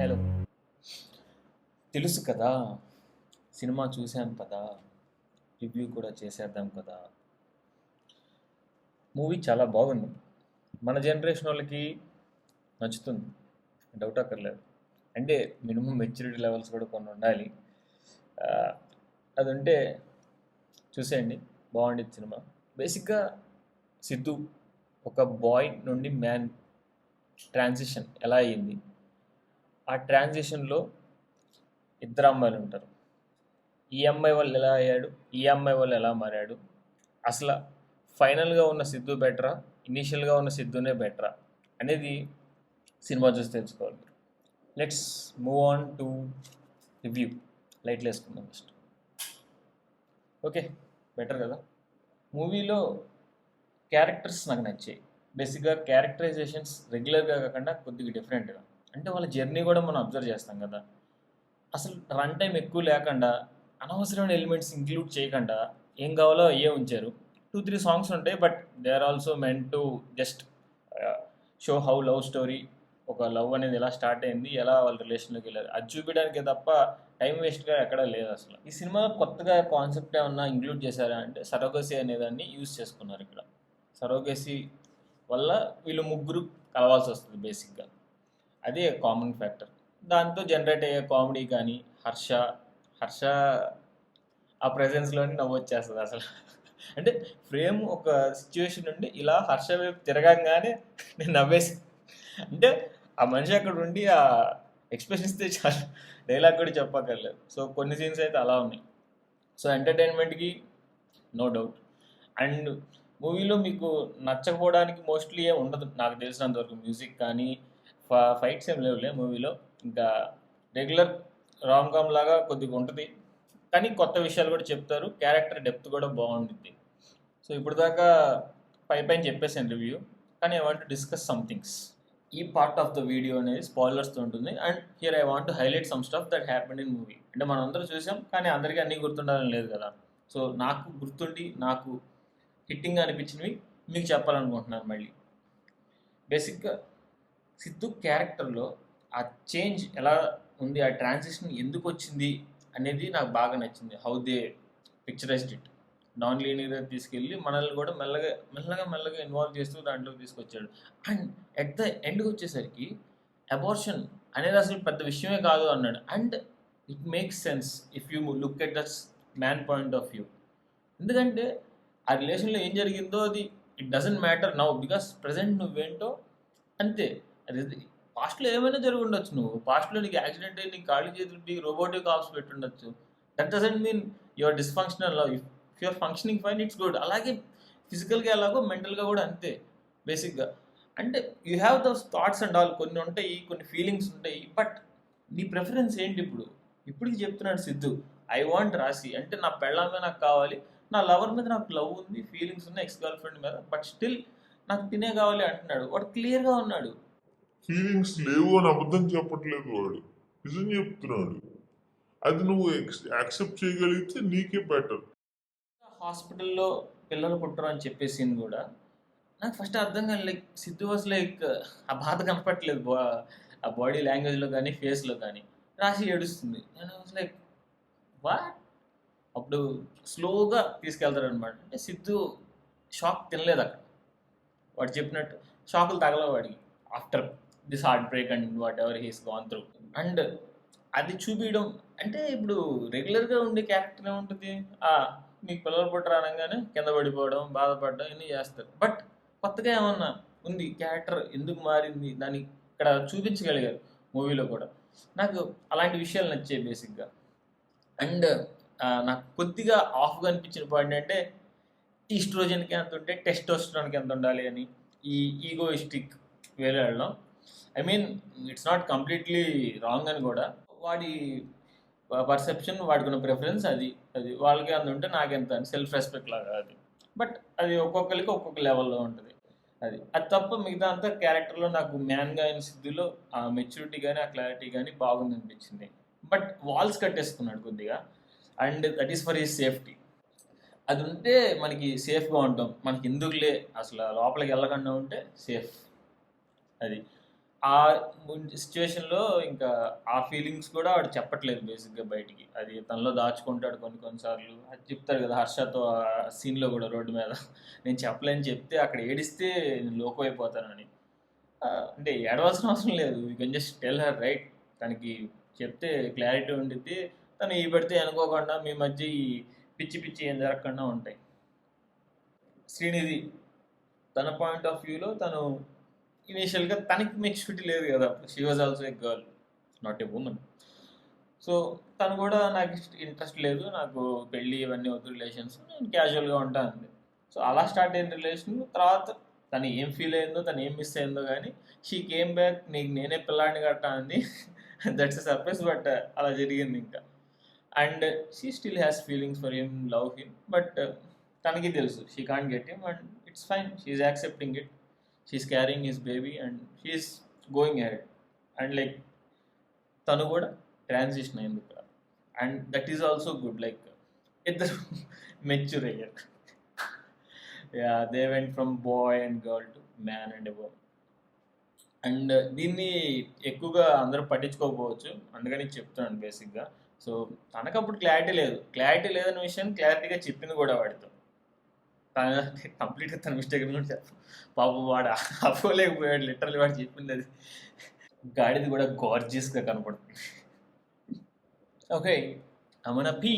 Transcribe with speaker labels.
Speaker 1: Hello. తెలుసు కదా, cinema చూశాను కదా, రివ్యూ కూడా చేసేద్దాం కదా. మూవీ చాలా బాగుంది. మన జనరేషన్ వాళ్ళకి నచ్చుతుంది, డౌట్ అక్కర్లేదు. అంటే మినిమం మెచ్యూరిటీ లెవెల్స్ కూడా కొన్ని ఉండాలి. ఆ, అది ఉంటే చూసేయండి, బాగుండేది సినిమా. బేసిక్గా సిద్ధు ఒక బాయ్ నుండి మ్యాన్ ట్రాన్సిషన్ ఎలా అయ్యింది, ఆ ట్రాన్సిషన్లో ఇద్దరు అమ్మాయిలు ఉంటారు. ఈ అమ్మాయి వాళ్ళు ఎలా అయ్యాడు, ఈ అమ్మాయి వాళ్ళు ఎలా మారాడు, అసలు ఫైనల్గా ఉన్న సిద్ధు బెటరా, ఇనీషియల్గా ఉన్న సిద్ధునే బెటరా అనేది సినిమా చూసి తెలుసుకోవాలి. Let's move on to review. లైట్లు వేసుకుందాం ఫస్ట్. ఓకే, బెటర్ కదా. మూవీలో క్యారెక్టర్స్ నాకు నచ్చాయి. బేసిక్గా క్యారెక్టరైజేషన్స్ రెగ్యులర్గా కాకుండా కొద్దిగా డిఫరెంట్గా, అంటే వాళ్ళ జర్నీ కూడా మనం అబ్జర్వ్ చేస్తాం కదా. అసలు రన్ టైం ఎక్కువ లేకుండా అనవసరమైన ఎలిమెంట్స్ ఇంక్లూడ్ చేయకుండా ఏం కావాలో అయ్యే ఉంచారు. 2-3 సాంగ్స్ ఉంటాయి, but they are also meant to just show how love story, ఒక లవ్ అనేది ఎలా స్టార్ట్ అయింది, ఎలా వాళ్ళ రిలేషన్లోకి వెళ్ళారు, అది చూపించడానికే తప్ప టైం వేస్ట్గా ఎక్కడా లేదు. అసలు ఈ సినిమా కొత్తగా కాన్సెప్ట్ ఏమన్నా ఇంక్లూడ్ చేశారా అంటే సరోగసీ అనేదాన్ని యూజ్ చేసుకున్నారు. ఇక్కడ సరోగసీ వల్ల వీళ్ళు ముగ్గురు కలవాల్సి వస్తుంది బేసిక్గా, అదే కామన్ ఫ్యాక్టర్. దాంతో జనరేట్ అయ్యే కామెడీ కానీ, హర్ష హర్ష ఆ ప్రెజెన్స్లోని నవ్వు వచ్చేస్తుంది అసలు. అంటే ఫ్రేమ్ ఒక సిచ్యువేషన్ నుండి ఇలా హర్ష వైపు తిరగంగానే నేను నవ్వేసి, అంటే ఆ మనిషి అక్కడ ఉండి ఆ ఎక్స్ప్రెషన్ ఇస్తే చాలా, డైలాగ్ కూడా చెప్పక్కర్లేదు. సో కొన్ని సీన్స్ అయితే అలా ఉన్నాయి. సో ఎంటర్టైన్మెంట్కి నో డౌట్. అండ్ మూవీలో మీకు నచ్చకపోవడానికి మోస్ట్లీ ఏం ఉండదు నాకు తెలిసినంతవరకు. మ్యూజిక్ కానీ ఫైట్స్ ఏం లేవులే మూవీలో. ఇంకా రెగ్యులర్ రామ్ కామ్ లాగా కొద్దిగా ఉంటుంది, కానీ కొత్త విషయాలు కూడా చెప్తారు. క్యారెక్టర్ డెప్త్ కూడా బాగుంటుంది. సో ఇప్పుడు దాకా పైన చెప్పేసాను రివ్యూ, కానీ I want to discuss some things. ఈ పార్ట్ ఆఫ్ ద వీడియో అనేది స్పాయిలర్స్తో ఉంటుంది. And here I want to highlight some stuff that happened in movie. అంటే మనం అందరూ చూసాం, కానీ అందరికీ అన్నీ గుర్తుండాలని లేదు కదా. సో నాకు గుర్తుండి నాకు హిట్టింగ్ అనిపించినవి మీకు చెప్పాలనుకుంటున్నాను మళ్ళీ. బేసిక్గా సిద్ధు క్యారెక్టర్లో ఆ చేంజ్ ఎలా ఉంది, ఆ ట్రాన్సిషన్ ఎందుకు వచ్చింది అనేది నాకు బాగా నచ్చింది. How they picturized it. Non లీనియర్గా తీసుకెళ్ళి మనల్ని కూడా మెల్లగా మెల్లగా మెల్లగా ఇన్వాల్వ్ చేస్తూ దాంట్లోకి తీసుకొచ్చాడు. అండ్ ఎట్ ద ఎండ్కి వచ్చేసరికి అబార్షన్ అనేది అసలు పెద్ద విషయమే కాదు అన్నాడు. And it makes sense if you look at the man point of view. ఎందుకంటే ఆ రిలేషన్లో ఏం జరిగిందో అది it doesn't matter now, because present నువ్వేంటో అంతే. అది పాస్ట్లో ఏమైనా జరిగి ఉండొచ్చు. నువ్వు పాస్ట్లో నీకు యాక్సిడెంట్ అయ్యి నీకు కాళ్ళు చేతులకి రోబోటిక్ ఆప్స్ పెట్టుండొచ్చు. That doesn't mean your dysfunctional. If you're functioning fine, it's good. అలాగే ఫిజికల్గా ఎలాగో మెంటల్గా కూడా అంతే బేసిక్గా. అంటే you have those thoughts and all. కొన్ని ఉంటాయి, కొన్ని ఫీలింగ్స్ ఉంటాయి, బట్ నీ ప్రిఫరెన్స్ ఏంటి ఇప్పుడు? ఇప్పటికి చెప్తున్నాడు సిద్ధు, ఐ వాంట్ రాశి అంటే నా పెళ్ళామే నాకు కావాలి, నా లవర్ మీద నాకు లవ్ ఉంది, ఫీలింగ్స్ ఉన్నాయి ఎక్స్ గర్ల్ ఫ్రెండ్ మీద, బట్ స్టిల్ నాకు తినే కావాలి అంటున్నాడు. వాడు క్లియర్గా ఉన్నాడు.
Speaker 2: ఫీలింగ్స్ లేవు అని అబద్ధం చెప్పట్లేదు, వాడు నిజం చెప్తున్నాడు. అది నువ్వు యాక్సెప్ట్ చేయగలిగితే నీకే బెటర్.
Speaker 1: హాస్పిటల్లో పిల్లలు పుట్టరు అని చెప్పేసి కూడా నాకు ఫస్ట్ అర్థం కాదు. లైక్ సిద్ధు వాస్ లైక్ ఆ బాధ కనపట్లేదు ఆ బాడీ లాంగ్వేజ్లో కానీ ఫేస్లో కానీ. రాసి ఏడుస్తుంది. నేను వాస్ లైక్ వాట్. అప్పుడు స్లోగా తీసుకెళ్తారు అనమాట. అంటే సిద్ధు షాక్ తినలేదు అక్కడ. వాడు చెప్పినట్టు షాకులు తగలవు వాడికి after this heart break and what ever he's gone through. And అది చూపించడం అంటే ఇప్పుడు రెగ్యులర్గా ఉండే క్యారెక్టర్ ఏముంటుంది, మీకు పిల్లలు పుట్టరు అనగానే కింద పడిపోవడం, బాధపడడం ఇవన్నీ చేస్తారు. బట్ కొత్తగా ఏమన్నా ఉంది, క్యారెక్టర్ ఎందుకు మారింది, దాన్ని ఇక్కడ చూపించగలిగారు మూవీలో కూడా. నాకు అలాంటి విషయాలు నచ్చాయి బేసిక్గా. అండ్ నాకు కొద్దిగా ఆఫ్గా అనిపించిన పాయింట్ అంటే ఈస్ట్రోజన్కి ఎంత ఉంటే టెస్టోస్టెరాన్కి ఎంత ఉండాలి అని ఈ ఈగోయిస్టిక్ వేరే వెళ్ళడం. I mean it's not completely wrong అని కూడా. వాడి పర్సెప్షన్, వాడుకున్న ప్రిఫరెన్స్, అది అది వాళ్ళకి అంత ఉంటే నాకెంత అని సెల్ఫ్ రెస్పెక్ట్ లాగా అది. బట్ అది ఒక్కొక్కరికి ఒక్కొక్క లెవెల్లో ఉంటుంది. అది అది తప్ప మిగతా అంతా క్యారెక్టర్లో నాకు మ్యాన్గా అయిన సిద్ధులో ఆ మెచ్యూరిటీ కానీ ఆ క్లారిటీ కానీ బాగుంది అనిపించింది. బట్ వాల్స్ కట్టేసుకున్నాడు కొద్దిగా, and that is for his safety. అది ఉంటే మనకి సేఫ్గా ఉంటాం. మనకి ఎందుకులే అసలు లోపలికి వెళ్ళకుండా ఉంటే సేఫ్. అది ఆ సిచ్యువేషన్‌లో ఇంకా ఆ ఫీలింగ్స్ కూడా వాడు చెప్పట్లేదు బేసిక్‌గా బయటికి. అది తనలో దాచుకుంటాడు కొన్ని సార్లు. అది చెప్తాడు కదా! హర్షతో ఆ సీన్‌లో కూడా రోడ్డు మీద నేను చెప్పలేను చెప్తే అక్కడ ఏడిస్తే నేను లోకం అయిపోతానని. అంటే ఏడవాల్సిన అవసరం లేదు. You can just tell her right. తనకి చెప్తే క్లారిటీ ఉండిద్ది. తను ఈ పడితే అనుకోకుండా మీ మధ్య ఈ పిచ్చి ఏం జరగకుండా ఉంటాయి. శ్రీనిధి తన పాయింట్ ఆఫ్ వ్యూలో తను ఇనీషియల్‌గా తనకి మెచ్యూరిటీ లేదు కదా! She was also a girl, not a woman. So, తను కూడా నాకు ఇంట్రెస్ట్ లేదు. నాకు పెళ్లి ఇవన్నీ వద్దు రిలేషన్స్. నేను క్యాజువల్‌గా ఉంటా అంది. సో, అలా స్టార్ట్ అయిన రిలేషన్ తర్వాత తను ఏం ఫీల్ అయిందో, తను ఏం మిస్ అయిందో గానీ షీ కేమ్ బ్యాక్ నీకు నేనే పిల్లాడిని గట్టా అంది. దట్స్ ఎ సర్ప్రైజ్ బట్ అలా జరిగింది ఇంకా. And she still has feelings for him, love him. But తనకి తెలుసు she can't get him and it's fine. She is accepting it. She is carrying his baby and she is going ahead. And like తను కూడా transition అయింది ఇక్కడ. And that is also good. Like ఇద్దరు mature అయ్యారు. Yeah, they went from boy and girl to man and a woman. And దీన్ని ఎక్కువగా అందరూ పట్టించుకోకపోవచ్చు, అందుకని చెప్తున్నాను బేసిక్గా. సో తనకప్పుడు క్లారిటీ లేదు. క్లారిటీ లేదన్న విషయం క్లారిటీగా చెప్పింది కూడా వాడితో. తన కంప్లీట్గా తన మిస్టేక్ అని కూడా చెప్పు. పాపం వాడు అవ్వలేకపోయాడు. లిటరల్లీ వాడు చెప్పింది అది. గాడిది కూడా గార్జియస్గా కనపడుతుంది. Okay, అమన P